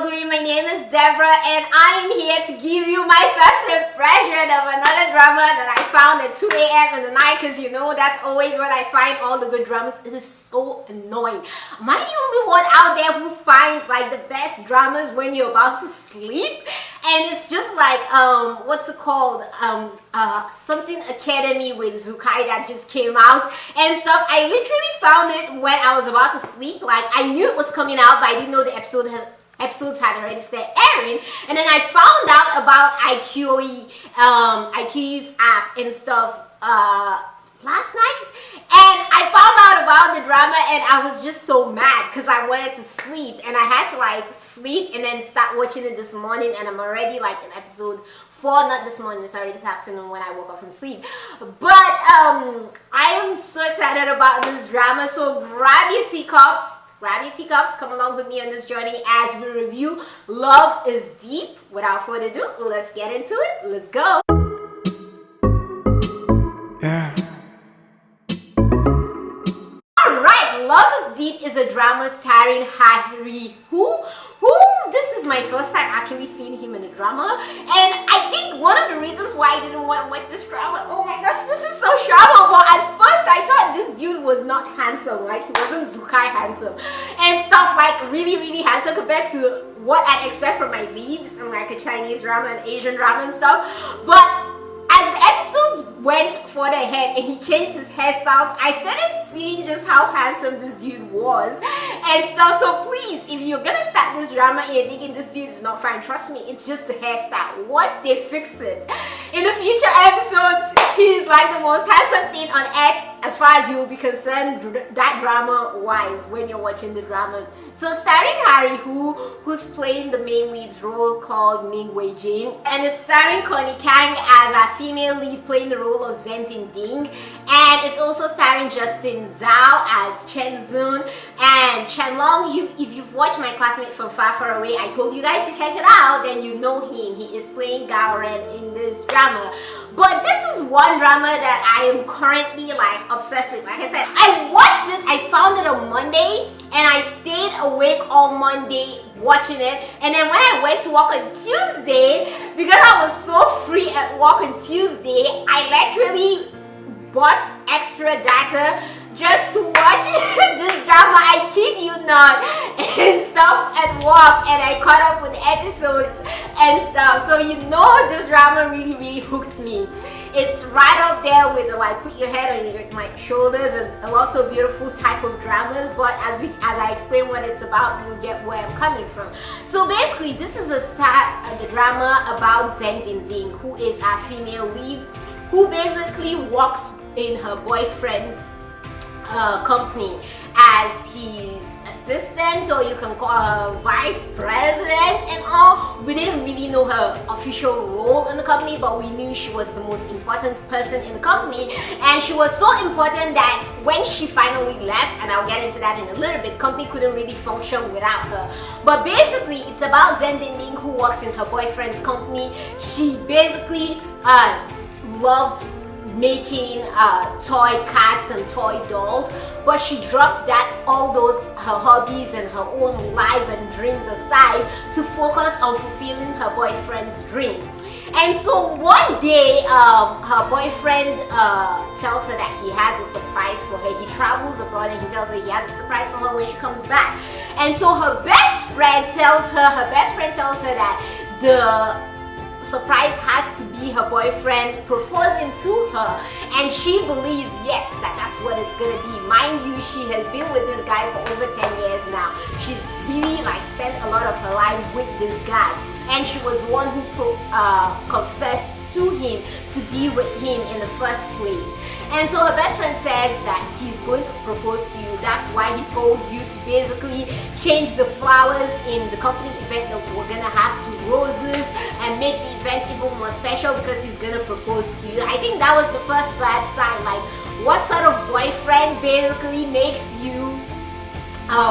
all doing? My name is Deborah and I am here to give you my first impression of another drama that I found at 2 a.m. in the night, because you know that's always when I find all the good dramas. It is so annoying. Am I the only one out there who finds like the best dramas when you're about to sleep? And it's just like what's it called, something Academy with Zukai that just came out and stuff. I literally found it when I was about to sleep. Like, I knew it was coming out, but I didn't know the episodes had already started airing. And then I found out about iQIYI's app and stuff last night, and I found out about the drama and I was just so mad because I wanted to sleep, and I had to like sleep and then start watching it this morning, and I'm already like in episode 4, not this morning, it's already this afternoon when I woke up from sleep. But I am so excited about this drama, so grab your teacups, come along with me on this journey as we review Love is Deep. Without further ado, let's get into it. Let's go. Yeah. Alright, Love is Deep is a drama starring Harry who this is my first time actually seeing him in a drama, and I think one of the reasons why I didn't want to watch this drama, oh my gosh, this is so shallow, but at first I thought this dude was not handsome, like he wasn't Zukai handsome and stuff, like really handsome compared to what I'd expect from my leads in like a Chinese drama and Asian drama and stuff. But as the episodes went further ahead and he changed his hairstyles, I started seeing just how handsome this dude was and stuff. So please, if you're gonna start this drama and you're thinking this dude is not fine, trust me, it's just the hairstyle. Once they fix it, in the future episodes, he's like the most handsome thing on earth as far as you will be concerned, that drama wise, when you're watching the drama. So starring Harry who's playing the main lead's role called Ming Wei Jing, and it's starring Connie Kang as a female lead playing the role of Zhen Ding Ding, and it's also starring Justin Zhao as Chen Zun and Chen Long. If you've watched My Classmate from Far Far Away, I told you guys to check it out, then you know him. He is playing Gao Ren in this drama. But this is one drama that I am currently like obsessed with. Like I said, I watched it, I found it on Monday, and I stayed awake all Monday watching it. And then when I went to work on Tuesday, because I was so free at work on Tuesday, I literally bought extra data just to watch this drama. I kid you not, and stuff at work, and I caught up with episodes and stuff. So you know this drama really hooked me. It's right up there with the like put your head on my shoulders and lots of beautiful type of dramas. But as I explain what it's about, you'll get where I'm coming from. So basically, this is the drama about Zhen Ding Ding, who is our female lead, who basically works in her boyfriend's company as his assistant, or you can call her vice president and all. We didn't really know her official role in the company, but we knew she was the most important person in the company, and she was so important that when she finally left, and I'll get into that in a little bit, company couldn't really function without her. But basically, it's about Zhen Ding Ding, who works in her boyfriend's company. She basically loves making toy cats and toy dolls, but she dropped all those her hobbies and her own life and dreams aside to focus on fulfilling her boyfriend's dream. And so one day her boyfriend tells her that he has a surprise for her. He travels abroad and he tells her he has a surprise for her when she comes back. And so her best friend tells her that the surprise has to be her boyfriend proposing to her, and she believes yes, that's what it's gonna be. Mind you, she has been with this guy for over 10 years now. She's really like spent a lot of her life with this guy, and she was the one who confessed to him to be with him in the first place. And so her best friend says that he's going to propose to you. That's why he told you to basically change the flowers in the company event that we're gonna have to roses and make the event even more special because he's gonna propose to you. I think that was the first bad sign. Like, what sort of boyfriend basically makes you,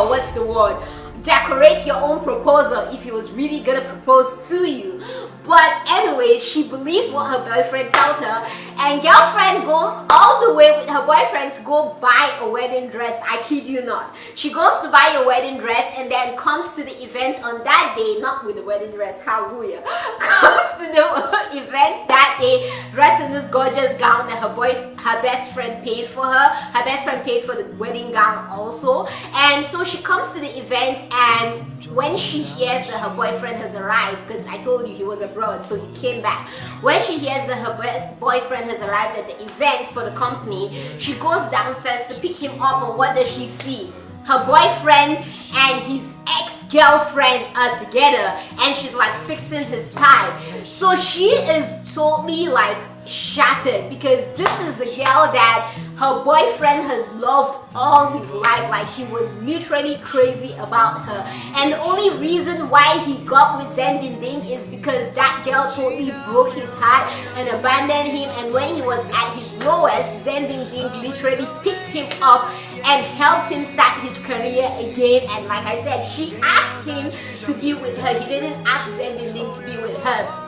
what's the word? Decorate your own proposal if he was really gonna propose to you. But anyways, she believes what her boyfriend tells her, and girlfriend goes all the way with her boyfriend to go buy a wedding dress. I kid you not. She goes to buy a wedding dress and then comes to the event on that day, not with the wedding dress, hallelujah, comes to the event that day dressed in this gorgeous gown that her best friend paid for her. Her best friend paid for the wedding gown also. And so she comes to the event, and when she hears that her boyfriend has arrived, because I told you he was abroad, so he came back. When she hears that her boyfriend has arrived at the event for the company, she goes downstairs to pick him up, and what does she see? Her boyfriend and his ex-girlfriend are together, and she's like fixing his tie. So she is totally like shattered, because this is a girl that her boyfriend has loved all his life. Like, he was literally crazy about her, and the only reason why he got with Zeng Ding Ding is because that girl totally broke his heart and abandoned him. And when he was at his lowest, Zeng Ding Ding literally picked him up and helped him start his career again. And like I said, she asked him to be with her. He didn't ask Zeng Ding Ding to be with her.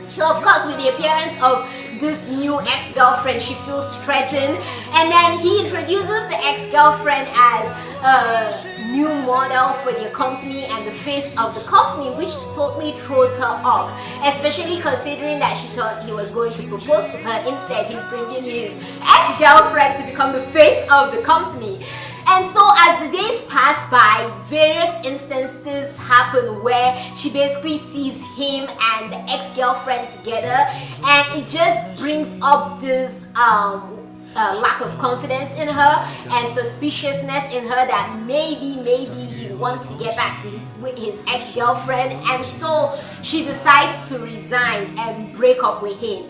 So of course, with the appearance of this new ex-girlfriend, she feels threatened, and then he introduces the ex-girlfriend as a new model for the company and the face of the company, which totally throws her off, especially considering that she thought he was going to propose to her. Instead, he's bringing his ex-girlfriend to become the face of the company. And so as the days pass by, various instances happen where she basically sees him and the ex-girlfriend together, and it just brings up this lack of confidence in her and suspiciousness in her that maybe he wants to get back with his ex-girlfriend. And so she decides to resign and break up with him.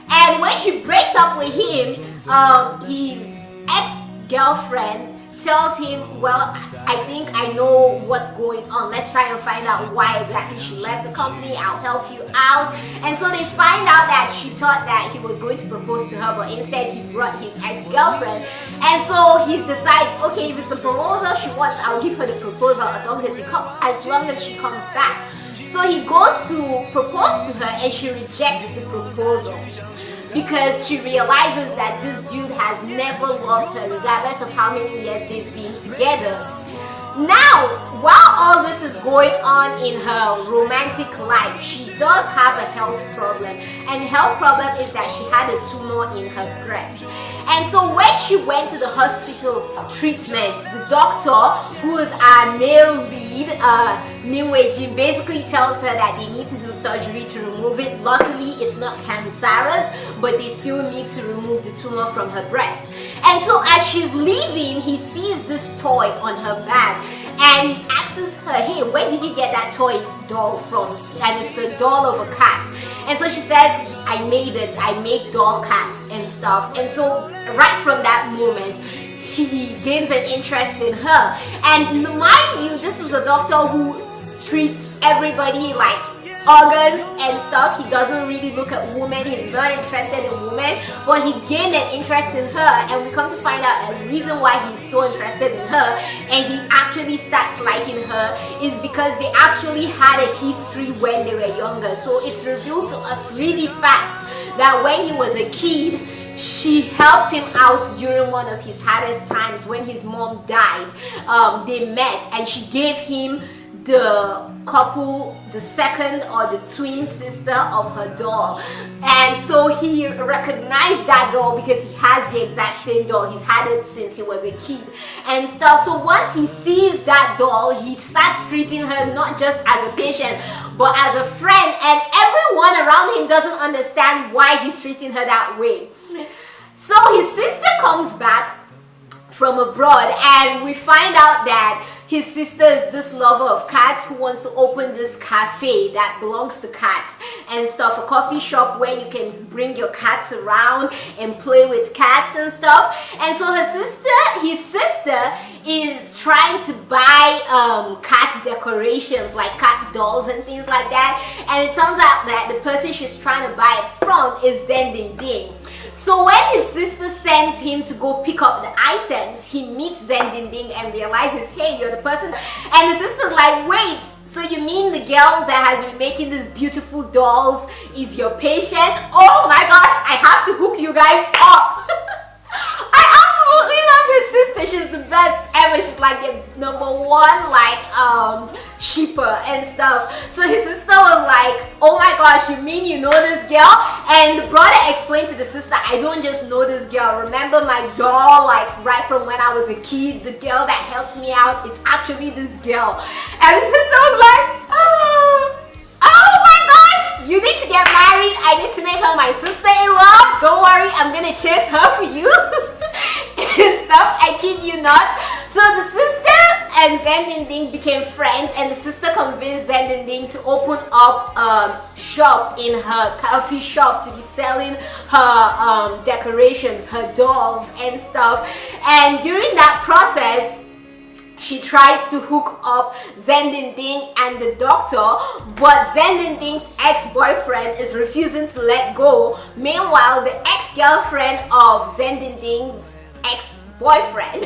And when she breaks up with him, his ex-girlfriend tells him, well, I think I know what's going on. Let's try and find out why exactly she left the company. I'll help you out. And so they find out that she thought that he was going to propose to her, but instead he brought his ex-girlfriend. And so he decides, okay, if it's a proposal she wants, I'll give her the proposal as long as she comes back. So he goes to propose to her, and she rejects the proposal, because she realizes that this dude has never loved her, regardless of how many years they've been together. Now, while all this is going on in her romantic life, she does have a health problem, and health problem is that she had a tumor in her breast. And so when she went to the hospital treatment, the doctor, who is our male lead, Ning Wei Jin, basically tells her that they need to do surgery to remove it. Luckily, it's not cancerous, but they still need to remove the tumor from her breast. And so as she's leaving, he sees this toy on her bag, and he asks her, hey, where did you get that toy doll from? And it's a doll of a cat. And so she says, I made it. I make doll cats and stuff. And so right from that moment, he gains an interest in her. And mind you, this is a doctor who treats everybody like organs and stuff. He doesn't really look at women. He's not interested in women, but he gained an interest in her, and we come to find out that the reason why he's so interested in her and he actually starts liking her is because they actually had a history when they were younger. So it's revealed to us really fast that when he was a kid, she helped him out during one of his hardest times when his mom died. They met, and she gave him the second or the twin sister of her doll. And so he recognized that doll because he has the exact same doll. He's had it since he was a kid and stuff. So once he sees that doll, he starts treating her not just as a patient, but as a friend. And everyone around him doesn't understand why he's treating her that way. So his sister comes back from abroad, and we find out that his sister is this lover of cats who wants to open this cafe that belongs to cats and stuff, a coffee shop where you can bring your cats around and play with cats and stuff. And so his sister is trying to buy cat decorations, like cat dolls and things like that. And it turns out that the person she's trying to buy it from is Zeng Ding Ding. So when his sister sends him to go pick up the items, he meets Zeng Ding Ding and realizes, hey, you're the person. And the sister's like, wait, So you mean the girl that has been making these beautiful dolls is your patient? Oh my gosh, I have to hook you guys up. I absolutely love his sister. She's the best ever. She's like the #1 like shipper and stuff. So his sister was like, oh my gosh, you mean you know this girl? And the brother explained to the sister, I don't just know this girl. Remember my doll, like right from when I was a kid, the girl that helped me out, it's actually this girl. And the sister was like, oh my gosh, you need to get married. I need to make her my sister-in-law. Don't worry, I'm gonna chase her for you. And stuff, I kid you not. So the sister and Zen Ding became friends, and the sister convinced Zen Ding to open up a shop in her coffee shop to be selling her decorations, her dolls and stuff. And during that process, she tries to hook up Zen Ding and the doctor, but Zen Ding's ex-boyfriend is refusing to let go. Meanwhile, the ex-girlfriend of Zen Ding's ex-boyfriend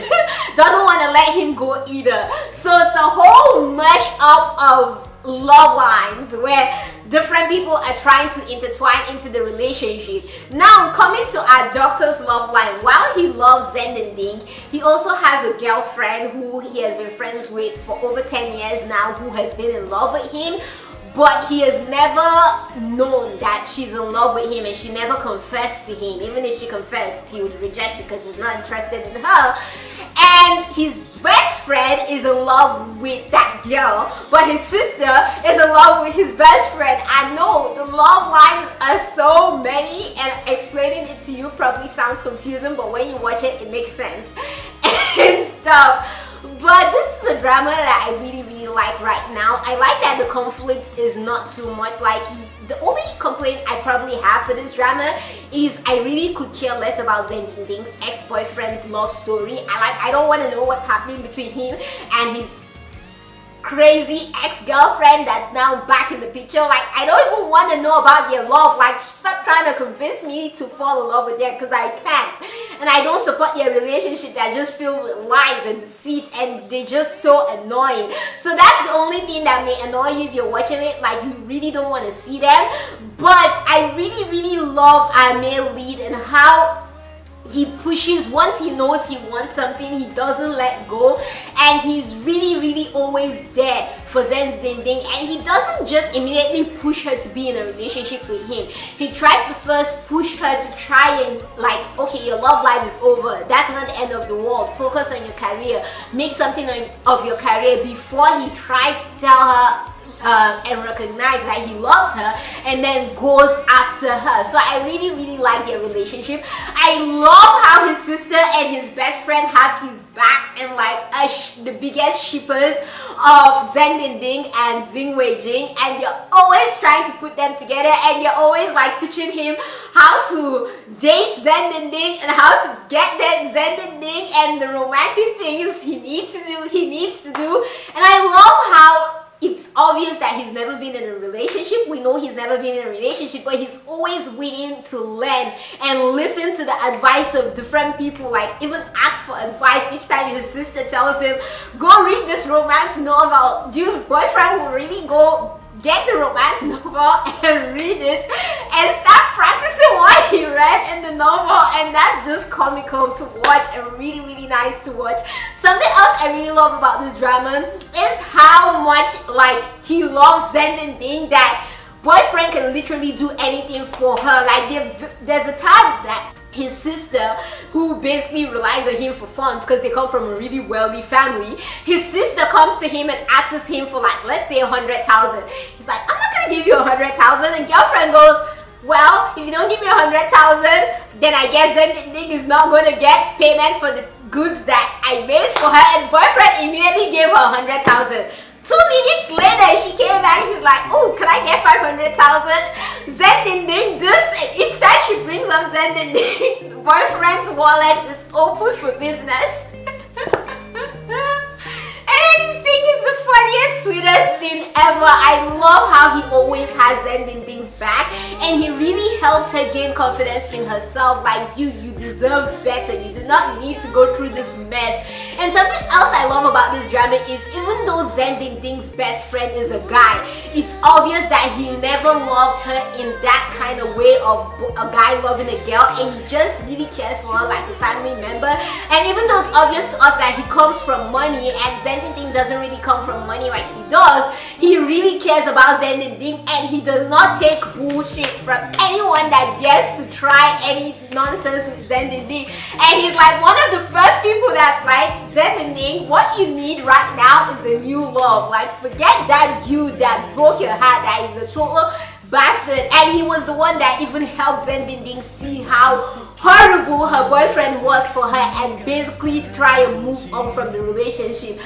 doesn't want to let him go either. So it's a whole mash up of love lines where different people are trying to intertwine into the relationship. Now coming to our doctor's love line, while he loves Zen Ding, he also has a girlfriend who he has been friends with for over 10 years now, who has been in love with him, but he has never known that she's in love with him, and she never confessed to him. Even if she confessed, he would reject it because he's not interested in her. And his best friend is in love with that girl, but his sister is in love with his best friend. I know the love lines are so many, and explaining it to you probably sounds confusing, but when you watch it, it makes sense and stuff. But this is a drama that I really like right now. I like that the conflict is not too much. Like, the only complaint I probably have for this drama is I really could care less about Zen Ding's ex-boyfriend's love story. I don't want to know what's happening between him and his crazy ex-girlfriend that's now back in the picture. Like, I don't even want to know about their love. Like, stop trying to convince me to fall in love with them, because I can't. And I don't support their relationship that just filled with lies and deceit, and they're just so annoying. So that's the only thing that may annoy you if you're watching it. Like, you really don't want to see them. But I really love our male lead and how he pushes. Once he knows he wants something, he doesn't let go, and he's really always there for Zen Ding. And he doesn't just immediately push her to be in a relationship with him. He tries to first push her to try and, like, okay, your love life is over, that's not the end of the world, focus on your career, make something of your career, before he tries to tell her and recognize that he loves her and then goes after her. So I really like their relationship. I love how his sister and his best friend have his back, and like the biggest shippers of Zen Ding and Xing Wei Jing, and you're always trying to put them together, and you're always like teaching him how to date Zen Ding and how to get that Zen Ding and the romantic things he needs to do. And I love how it's obvious that he's never been in a relationship. We know he's never been in a relationship, but he's always willing to learn and listen to the advice of different people, like even ask for advice each time his sister tells him, go read this romance novel. Dude, boyfriend will really go get the romance novel and read it and start practicing what he read in the novel, and that's just comical to watch and really nice to watch. Something else I really love about this drama is how much like he loves Zen Ding, that boyfriend can literally do anything for her. Like there's a time that his sister, who basically relies on him for funds because they come from a really wealthy family, his sister comes to him and asks him for, like, let's say 100,000. He's like, I'm not gonna give you 100,000. And girlfriend goes, well, if you don't give me 100,000, then I guess Zen Ding is not gonna get payment for the goods that I made for her. And boyfriend immediately gave her 100,000. 2 minutes later, she came back. She's like, oh, can I get 500,000? Zen Ding this, and each time she brings up Zen Ding, boyfriend's wallet is open for business. And I just think it's the funniest, sweetest thing ever. I love how he always has Zending things back, and he really helped her gain confidence in herself. Like, you deserve better. You do not need to go through this mess. And something else I love about this drama is even though Zending Ding's best friend is a guy, it's obvious that he never loved her in that kind of way of a guy loving a girl, and he just really cares for her like a family member. And even though it's obvious to us that he comes from money and Zending Ding doesn't really come from money like he does, he really cares about Zending Ding, and he does not take bullshit from anyone that dares to try any nonsense with Zending Ding. And he's like one of the first people that's like, Zending Ding, what you need right now is a new love. Like, forget that dude that broke your heart, that is a total bastard. And he was the one that even helped Zending Ding see how horrible her boyfriend was for her and basically try and move on from the relationship.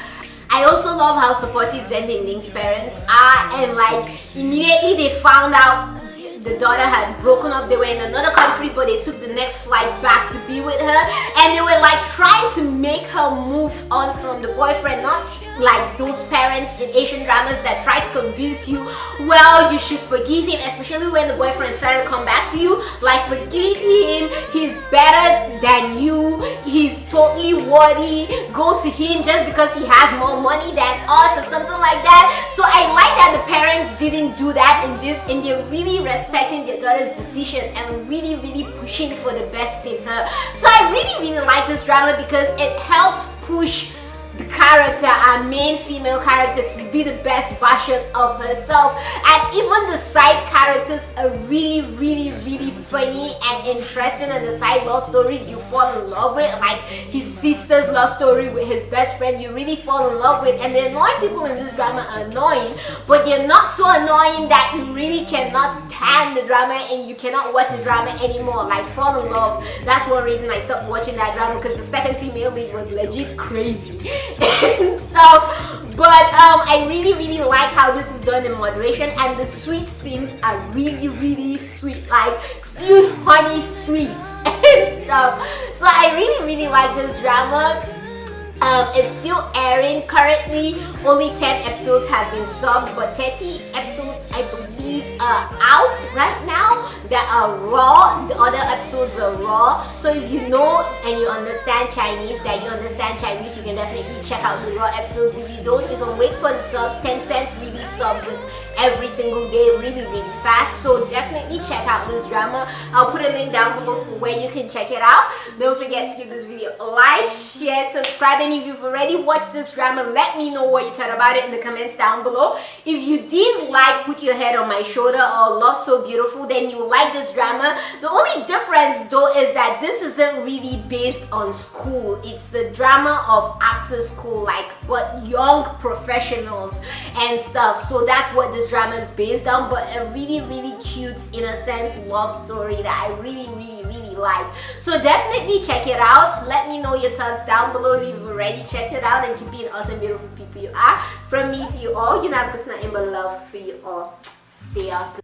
I also love how supportive Zending Ding's parents are, and like immediately they found out the daughter had broken up. They were in another country, but they took the next flight back to be with her, and they were like trying to make her move on from the boyfriend, not like those parents in Asian dramas that try to convince you, well, you should forgive him, especially when the boyfriend started to come back to you, like, forgive him, he's better than you, he's totally worthy, go to him just because he has more money than us or something like that. So I like that the parents didn't do that in this, and they're really respecting their daughter's decision and really pushing for the best in her. So I really like this drama because it helps push the character, our main female character, to be the best version of herself. And even the side characters are really funny and interesting, and the side love stories you fall in love with, like his sister's love story with his best friend, you really fall in love with. And the annoying people in this drama are annoying, but they're not so annoying that you really cannot stand the drama and you cannot watch the drama anymore. Like, fall in love, that's one reason I stopped watching that drama, because the second female lead was legit crazy and stuff. But I really like how this is done in moderation, and the sweet scenes are really sweet, like stewed honey sweets and stuff. So I really like this drama. It's still airing currently. Only 10 episodes have been subbed, but 30 episodes I believe are out right now that are raw. The other episodes are raw. So if you know and you understand Chinese, you can definitely check out the raw episodes. If you don't, you can wait for the subs. Tencent really subs it every single day really fast. So definitely check out this drama. I'll put a link down below for where you can check it out. Don't forget to give this video a like, share, subscribe, and if you've already watched this drama, let me know what you thought about it in the comments down below. If you did like Put Your Head on My Shoulder or Love So Beautiful, then you like this drama. The only difference though is that this isn't really based on school. It's a drama of after school, like, but young professionals and stuff. So that's what this drama is based on, but a really cute, innocent love story that I really like. So definitely check it out. Let me know your thoughts down below if you've already checked it out, and keep being awesome, beautiful people you are. From me to you all, you know I've got nothing but love for you all. Stay awesome.